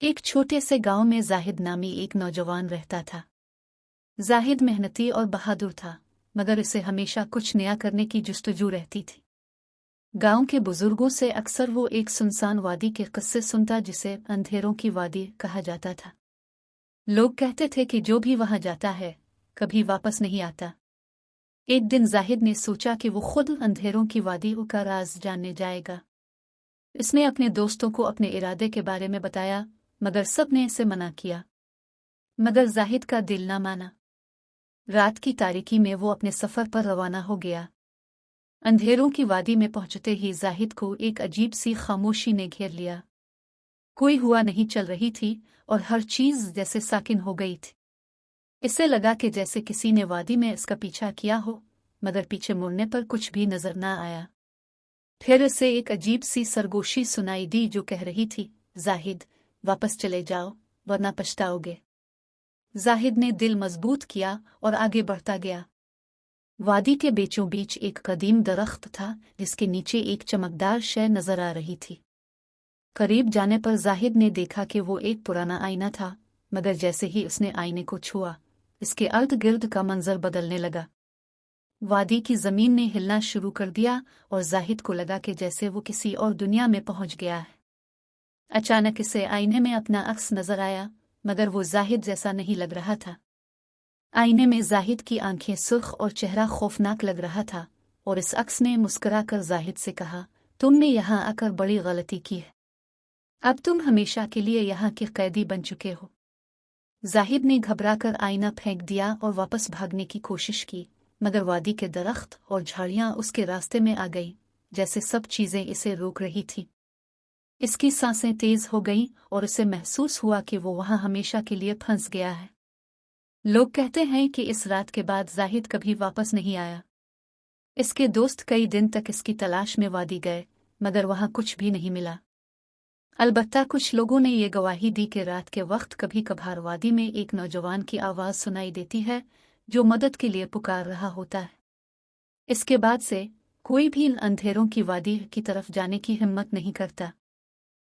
एक छोटे से गांव में जाहिद नामी एक नौजवान रहता था। जाहिद मेहनती और बहादुर था, मगर उसे हमेशा कुछ नया करने की जुस्तजू रहती थी। गांव के बुजुर्गों से अक्सर वो एक सुनसान वादी के किस्से सुनता जिसे अंधेरों की वादी कहा जाता था। लोग कहते थे कि जो भी वहां जाता है कभी वापस नहीं आता। एक दिन जाहिद ने सोचा कि वो खुद अंधेरों की वादी का राज जानने जाएगा। इसने अपने दोस्तों को अपने इरादे के बारे में बताया, मगर सब ने इसे मना किया। मगर जाहिद का दिल ना माना। रात की तारीकी में वो अपने सफर पर रवाना हो गया। अंधेरों की वादी में पहुंचते ही जाहिद को एक अजीब सी खामोशी ने घेर लिया। कोई हुआ नहीं चल रही थी और हर चीज जैसे साकिन हो गई थी। इसे लगा कि जैसे किसी ने वादी में इसका पीछा किया हो, मगर पीछे मुड़ने पर कुछ भी नजर ना आया। फिर इसे एक अजीब सी सरगोशी सुनाई दी जो कह रही थी, जाहिद, वापस चले जाओ वरना पछताओगे। जाहिद ने दिल मजबूत किया और आगे बढ़ता गया। वादी के बीचों बीच एक कदीम दरख्त था जिसके नीचे एक चमकदार शय नजर आ रही थी। करीब जाने पर जाहिद ने देखा कि वो एक पुराना आईना था, मगर जैसे ही उसने आईने को छुआ, इसके अर्द गिर्द का मंजर बदलने लगा। वादी की जमीन ने हिलना शुरू कर दिया और जाहिद को लगा कि जैसे वो किसी और दुनिया में पहुंच गया है। अचानक इसे आईने में अपना अक्स नजर आया, मगर वो जाहिद जैसा नहीं लग रहा था। आईने में जाहिद की आंखें सुर्ख और चेहरा खौफनाक लग रहा था, और इस अक्स ने मुस्कुराकर जाहिद से कहा, तुमने यहाँ आकर बड़ी गलती की है। अब तुम हमेशा के लिए यहाँ के कैदी बन चुके हो। जाहिद ने घबराकर आईना फेंक दिया और वापस भागने की कोशिश की, मगर वादी के दरख्त और झाड़ियां उसके रास्ते में आ गईं, जैसे सब चीजें इसे रोक रही थीं। इसकी सांसें तेज हो गईं और उसे महसूस हुआ कि वो वहां हमेशा के लिए फंस गया है। लोग कहते हैं कि इस रात के बाद जाहिद कभी वापस नहीं आया। इसके दोस्त कई दिन तक इसकी तलाश में वादी गए, मगर वहां कुछ भी नहीं मिला। अलबत्ता कुछ लोगों ने ये गवाही दी कि रात के वक्त कभी कभार वादी में एक नौजवान की आवाज सुनाई देती है जो मदद के लिए पुकार रहा होता है। इसके बाद से कोई भी इन अंधेरों की वादी की तरफ जाने की हिम्मत नहीं करता।